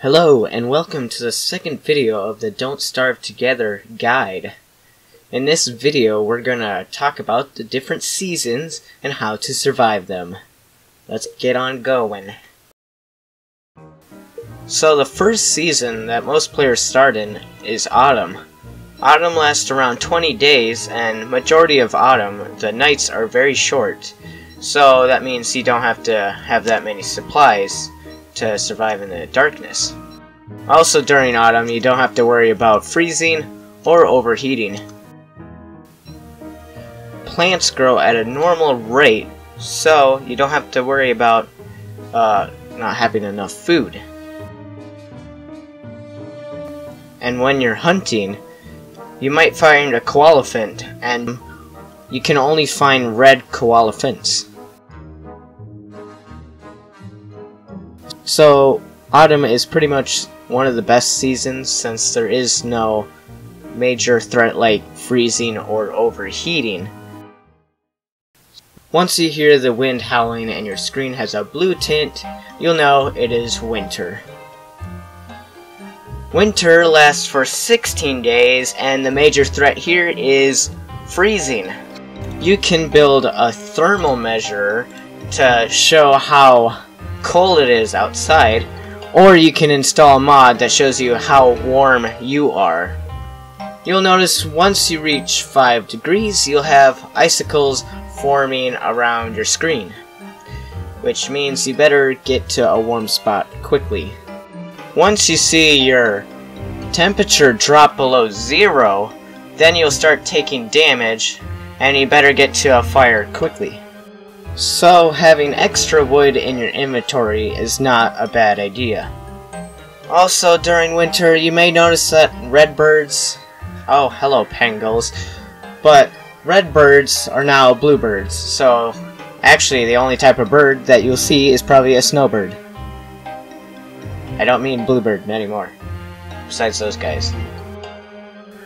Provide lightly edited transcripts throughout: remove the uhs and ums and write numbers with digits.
Hello and welcome to the second video of the Don't Starve Together guide. In this video we're gonna talk about the different seasons and how to survive them. Let's get on going. So the first season that most players start in is autumn. Autumn lasts around 20 days, and majority of autumn the nights are very short. So that means you don't have to have that many supplies to survive in the darkness. Also during autumn you don't have to worry about freezing or overheating. Plants grow at a normal rate, so you don't have to worry about not having enough food. And when you're hunting, you might find a koalefant, and you can only find red koalefants. So autumn is pretty much one of the best seasons since there is no major threat like freezing or overheating. Once you hear the wind howling and your screen has a blue tint, you'll know it is winter. Winter lasts for 16 days, and the major threat here is freezing. You can build a thermal measure to show how cold it is outside, or you can install a mod that shows you how warm you are. You'll notice once you reach 5 degrees, you'll have icicles forming around your screen, which means you better get to a warm spot quickly. Once you see your temperature drop below 0, then you'll start taking damage, and you better get to a fire quickly. So having extra wood in your inventory is not a bad idea. Also during winter you may notice that redbirds, oh hello pangolins, but redbirds are now bluebirds, so actually the only type of bird that you'll see is probably a snowbird. I don't mean bluebird anymore, besides those guys.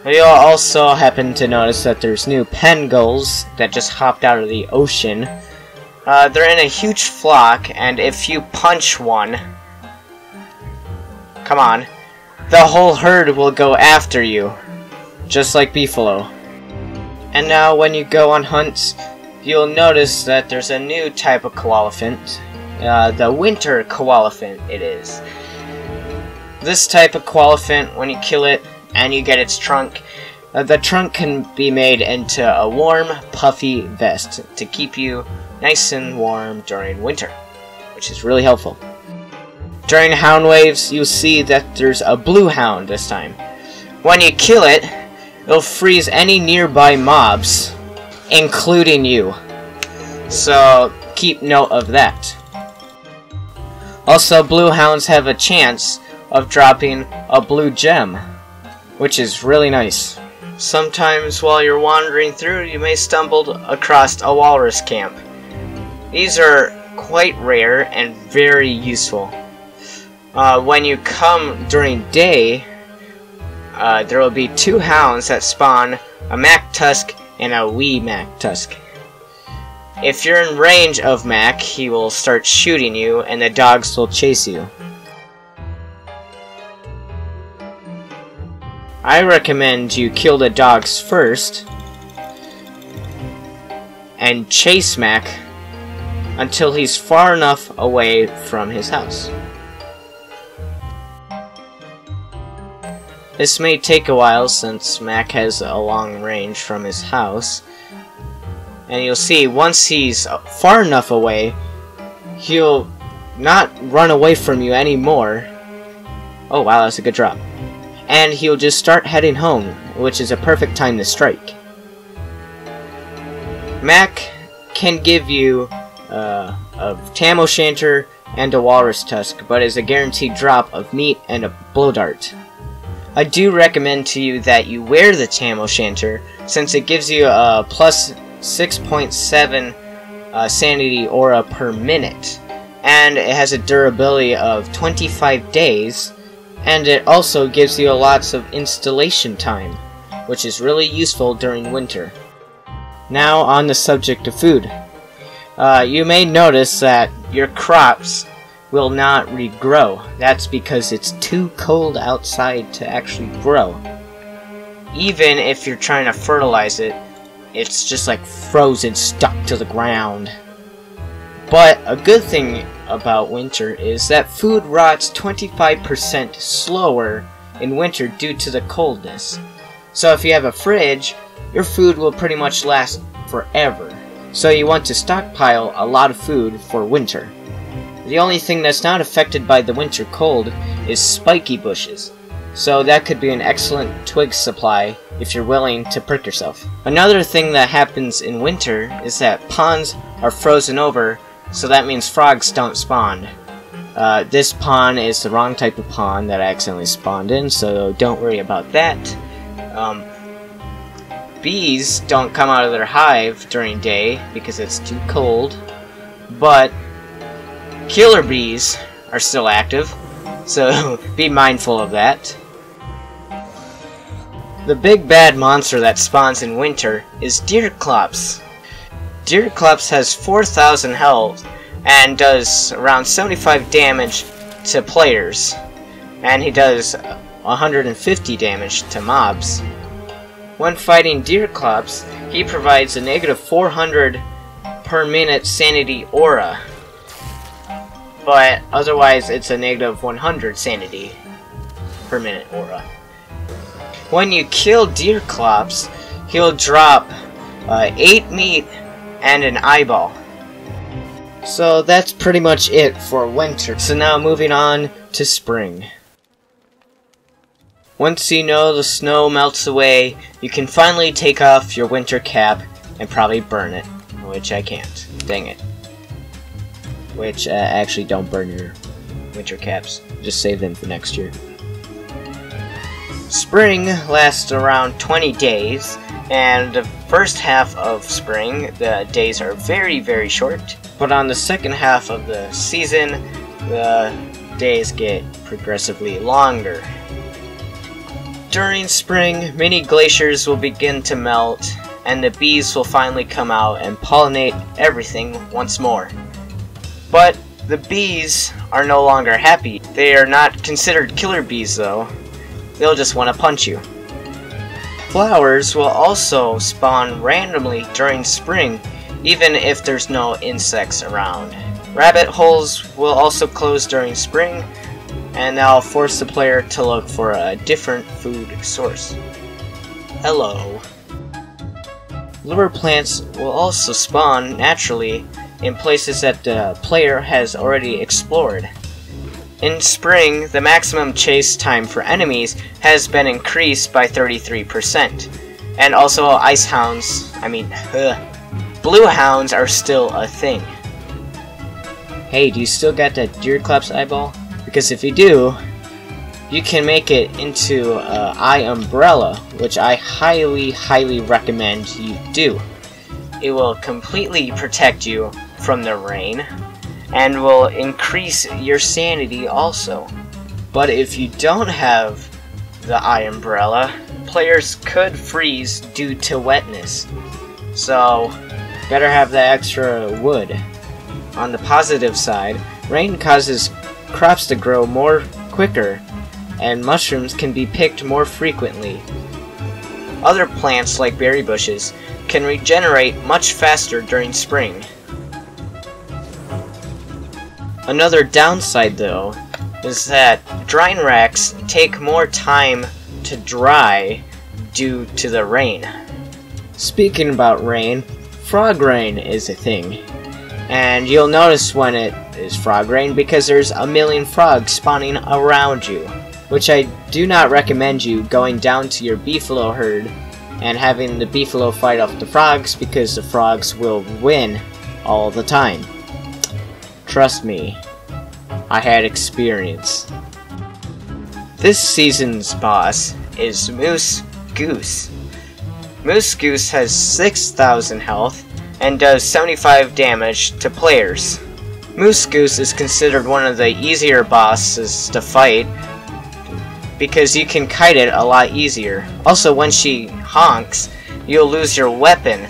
You'll also happen to notice that there's new pangolins that just hopped out of the ocean. They're in a huge flock, and if you punch one, come on, the whole herd will go after you, just like beefalo. And now when you go on hunts, you'll notice that there's a new type of koalefant, the winter koalefant it is. This type of koalefant, when you kill it and you get its trunk, the trunk can be made into a warm, puffy vest to keep you nice and warm during winter, which is really helpful. During hound waves, you'll see that there's a blue hound this time. When you kill it, it'll freeze any nearby mobs, including you. So keep note of that. Also, blue hounds have a chance of dropping a blue gem, which is really nice. Sometimes while you're wandering through, you may stumble across a walrus camp. These are quite rare and very useful. When you come during day, there will be 2 hounds that spawn a Mac Tusk and a wee Mac Tusk. If you're in range of Mac, he will start shooting you and the dogs will chase you. I recommend you kill the dogs first and chase Mac until he's far enough away from his house. This may take a while since Mac has a long range from his house, and you'll see once he's far enough away, he'll not run away from you anymore. Oh wow, that's a good drop. And he'll just start heading home, which is a perfect time to strike. Mac can give you a tam o'shanter and a walrus tusk, but is a guaranteed drop of meat and a blow dart. I do recommend to you that you wear the tam o'shanter, since it gives you a plus 6.7 sanity aura per minute, and it has a durability of 25 days, and it also gives you lots of installation time, which is really useful during winter. Now on the subject of food. You may notice that your crops will not regrow. That's because it's too cold outside to actually grow. Even if you're trying to fertilize it, it's just like frozen, stuck to the ground. But a good thing about winter is that food rots 25% slower in winter due to the coldness. So if you have a fridge, your food will pretty much last forever. So you want to stockpile a lot of food for winter. The only thing that's not affected by the winter cold is spiky bushes. So that could be an excellent twig supply if you're willing to prick yourself. Another thing that happens in winter is that ponds are frozen over, so that means frogs don't spawn. This pond is the wrong type of pond that I accidentally spawned in, so don't worry about that. Bees don't come out of their hive during day because it's too cold, but killer bees are still active, so be mindful of that. The big bad monster that spawns in winter is Deerclops. Deerclops has 4,000 health and does around 75 damage to players, and he does 150 damage to mobs. When fighting Deerclops, he provides a negative 400 per minute sanity aura, but otherwise it's a negative 100 sanity per minute aura. When you kill Deerclops, he'll drop 8 meat and an eyeball. So that's pretty much it for winter. So now moving on to spring. Once you know the snow melts away, you can finally take off your winter cap and probably burn it, which I can't. Dang it. Which, actually don't burn your winter caps. Just save them for next year. Spring lasts around 20 days, and the first half of spring, the days are very, very short. But on the second half of the season, the days get progressively longer. During spring, many glaciers will begin to melt, and the bees will finally come out and pollinate everything once more. But the bees are no longer happy. They are not considered killer bees though. They'll just want to punch you. Flowers will also spawn randomly during spring, even if there's no insects around. Rabbit holes will also close during spring, and that'll force the player to look for a different food source. Hello. Lure plants will also spawn naturally in places that the player has already explored. In spring, the maximum chase time for enemies has been increased by 33%, and also blue hounds are still a thing. Hey, do you still got that Deerclops eyeball? Because if you do, you can make it into an eye umbrella, which I highly recommend you do. It will completely protect you from the rain, and will increase your sanity also. But if you don't have the eye umbrella, players could freeze due to wetness. So, better have the extra wood. On the positive side, rain causes crops to grow more quicker, and mushrooms can be picked more frequently. Other plants like berry bushes can regenerate much faster during spring. Another downside though is that drying racks take more time to dry due to the rain. Speaking about rain, frog rain is a thing. And you'll notice when it is frog rain because there's a million frogs spawning around you. Which I do not recommend you going down to your beefalo herd and having the beefalo fight off the frogs, because the frogs will win all the time. Trust me, I had experience. This season's boss is Moose Goose. Moose Goose has 6,000 health and does 75 damage to players. Moose Goose is considered one of the easier bosses to fight because you can kite it a lot easier. Also, when she honks, you'll lose your weapon,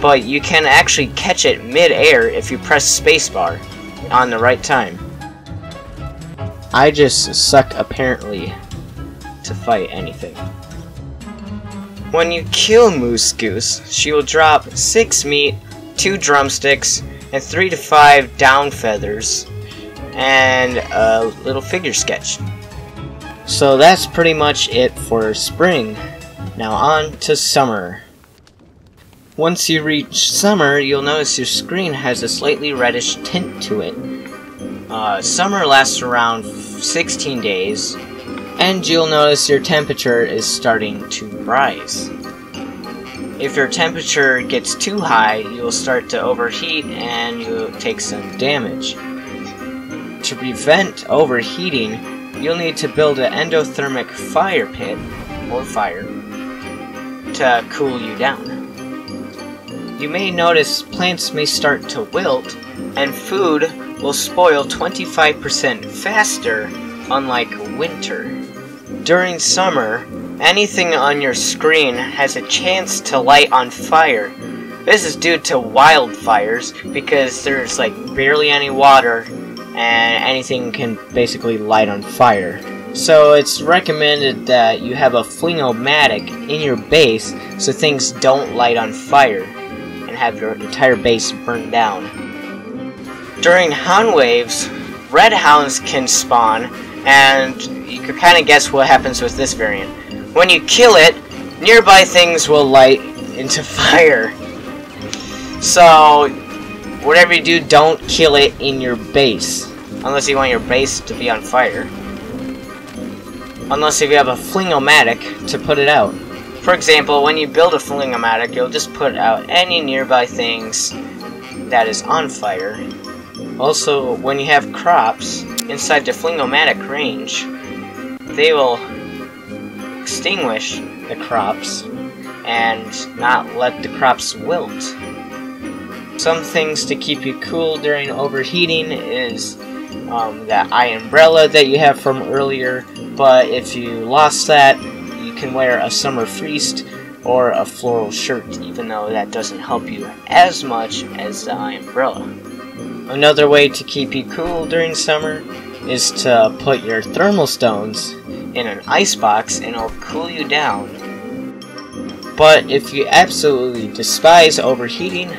but you can actually catch it mid-air if you press spacebar. on the right time. I just suck apparently to fight anything. When you kill Moose Goose, she will drop 6 meat, 2 drumsticks, and 3 to 5 down feathers, and a little figure sketch. So that's pretty much it for spring. Now on to summer. Once you reach summer, you'll notice your screen has a slightly reddish tint to it. Summer lasts around 16 days, and you'll notice your temperature is starting to rise. If your temperature gets too high, you'll start to overheat and you'll take some damage. To prevent overheating, you'll need to build an endothermic fire pit, or fire, to cool you down. You may notice plants may start to wilt, and food will spoil 25% faster, unlike winter. During summer, anything on your screen has a chance to light on fire. This is due to wildfires, because there's like barely any water, and anything can basically light on fire. So it's recommended that you have a fling-o-matic in your base so things don't light on fire and have your entire base burned down. During hound waves, red hounds can spawn, and you can kind of guess what happens with this variant. When you kill it, nearby things will light into fire. So whatever you do, don't kill it in your base, unless you want your base to be on fire. Unless if you have a fling-o-matic to put it out. For example, when you build a fling-o-matic, you'll just put out any nearby things that is on fire. Also, when you have crops inside the fling-o-matic range, they will extinguish the crops and not let the crops wilt. Some things to keep you cool during overheating is that eye umbrella that you have from earlier, but if you lost that, you can wear a summer fleece or a floral shirt, even though that doesn't help you as much as the eye umbrella. Another way to keep you cool during summer is to put your thermal stones in an ice box and it'll cool you down. But if you absolutely despise overheating,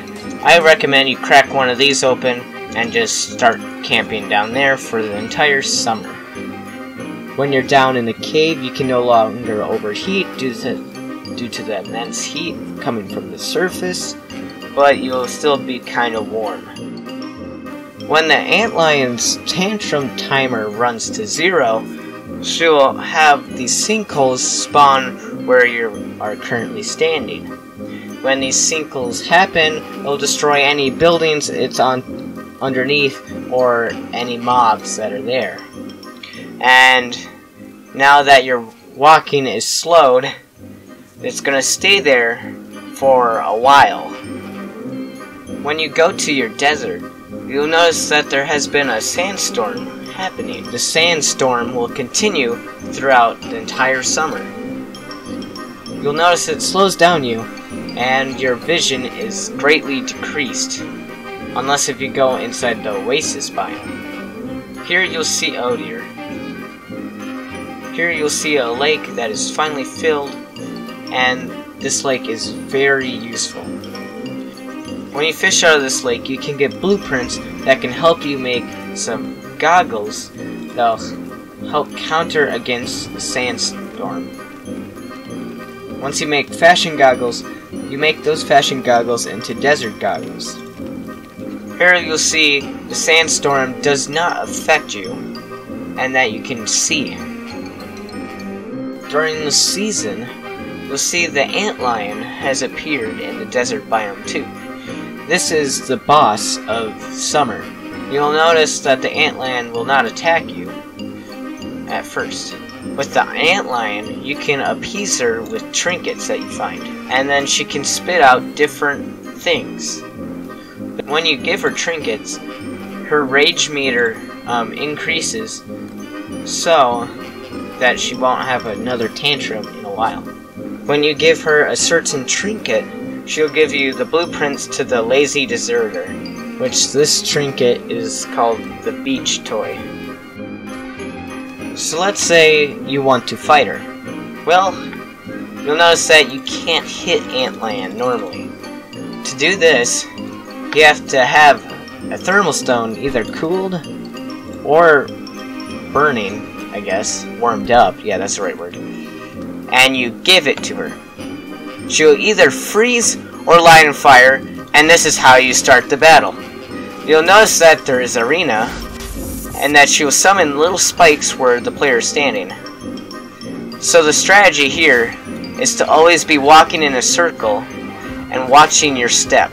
I recommend you crack one of these open and just start camping down there for the entire summer. When you're down in the cave, you can no longer overheat due to the immense heat coming from the surface, but you'll still be kind of warm. When the antlion's tantrum timer runs to 0, she will have these sinkholes spawn where you are currently standing. When these sinkholes happen, it'll destroy any buildings it's underneath or any mobs that are there. And now that your walking is slowed, it's going to stay there for a while. When you go to your desert, you'll notice that there has been a sandstorm happening. The sandstorm will continue throughout the entire summer. You'll notice it slows down you, and your vision is greatly decreased, unless if you go inside the oasis biome. Here you'll see, oh dear. Here you'll see a lake that is finally filled, and this lake is very useful. When you fish out of this lake, you can get blueprints that can help you make some goggles that'll help counter against the sandstorm. Once you make fashion goggles, you make those fashion goggles into desert goggles. Here you'll see the sandstorm does not affect you, and that you can see. During the season, you'll see the antlion has appeared in the desert biome too. This is the boss of summer. You'll notice that the antlion will not attack you at first. With the antlion, you can appease her with trinkets that you find, and then she can spit out different things. When you give her trinkets, her rage meter increases so that she won't have another tantrum in a while. When you give her a certain trinket, she'll give you the blueprints to the lazy deserter. which this trinket is called the beach toy. So let's say you want to fight her. Well, you'll notice that you can't hit Antlion normally. To do this, you have to have a thermal stone either cooled or burning, I guess, warmed up, yeah, that's the right word, and you give it to her. She'll either freeze or light on fire, and this is how you start the battle. You'll notice that there is arena, and that she will summon little spikes where the player is standing. So the strategy here is to always be walking in a circle and watching your step.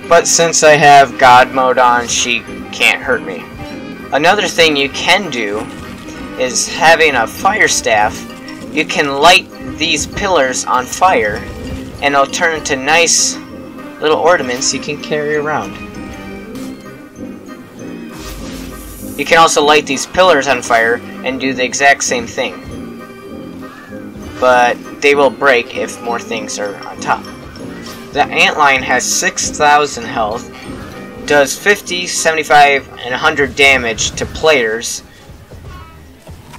But since I have God mode on, she can't hurt me. Another thing you can do is having a fire staff. You can light these pillars on fire and it'll turn into nice little ornaments you can carry around. You can also light these pillars on fire and do the exact same thing, but they will break if more things are on top. The Antlion has 6,000 health, does 50, 75, and 100 damage to players,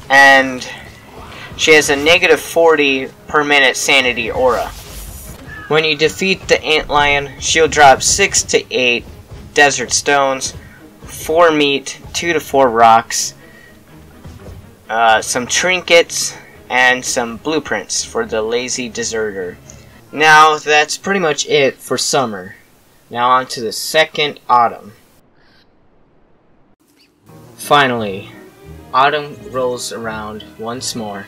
and she has a negative 40 per minute sanity aura. When you defeat the Antlion, she'll drop 6 to 8 desert stones, 4 meat, 2 to 4 rocks, some trinkets, and some blueprints for the lazy deserter. Now that's pretty much it for summer. Now on to the second autumn. Finally, autumn rolls around once more.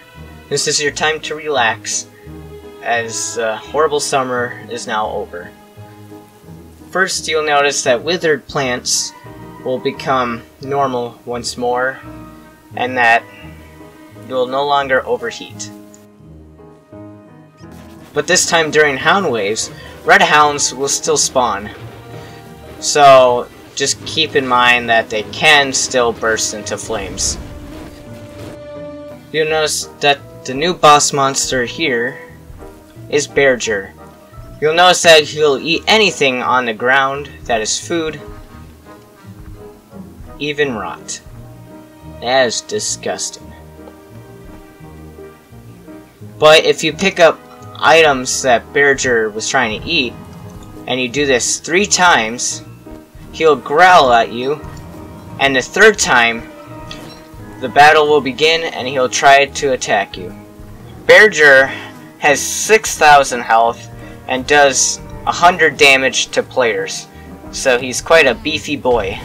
This is your time to relax, as horrible summer is now over. First, you'll notice that withered plants will become normal once more, and that you'll no longer overheat. But this time during hound waves, red hounds will still spawn. So just keep in mind that they can still burst into flames. You'll notice that the new boss monster here is Berger. You'll notice that he'll eat anything on the ground that is food, even rot. That is disgusting. But if you pick up items that Berger was trying to eat, and you do this 3 times, he'll growl at you, and the 3rd time, the battle will begin and he'll try to attack you. Berger has 6,000 health and does 100 damage to players, so he's quite a beefy boy.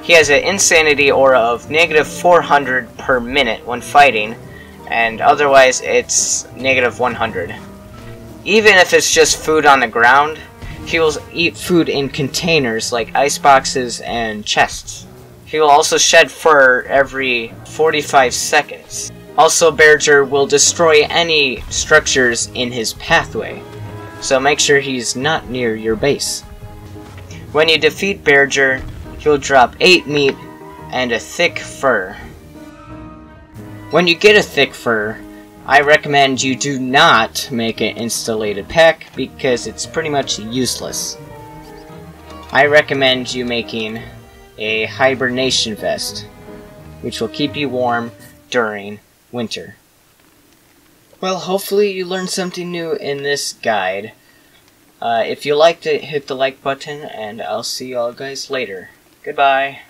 He has an insanity aura of negative 400 per minute when fighting, and otherwise it's negative 100. Even if it's just food on the ground, he will eat food in containers like ice boxes and chests. He will also shed fur every 45 seconds. Also, Berger will destroy any structures in his pathway, so make sure he's not near your base. When you defeat Berger, he'll drop 8 meat and a thick fur. When you get a thick fur, I recommend you do not make an installated pack because it's pretty much useless. I recommend you making a hibernation vest, which will keep you warm during winter. Well, hopefully you learned something new in this guide. If you liked it, hit the like button, and I'll see y'all guys later. Goodbye.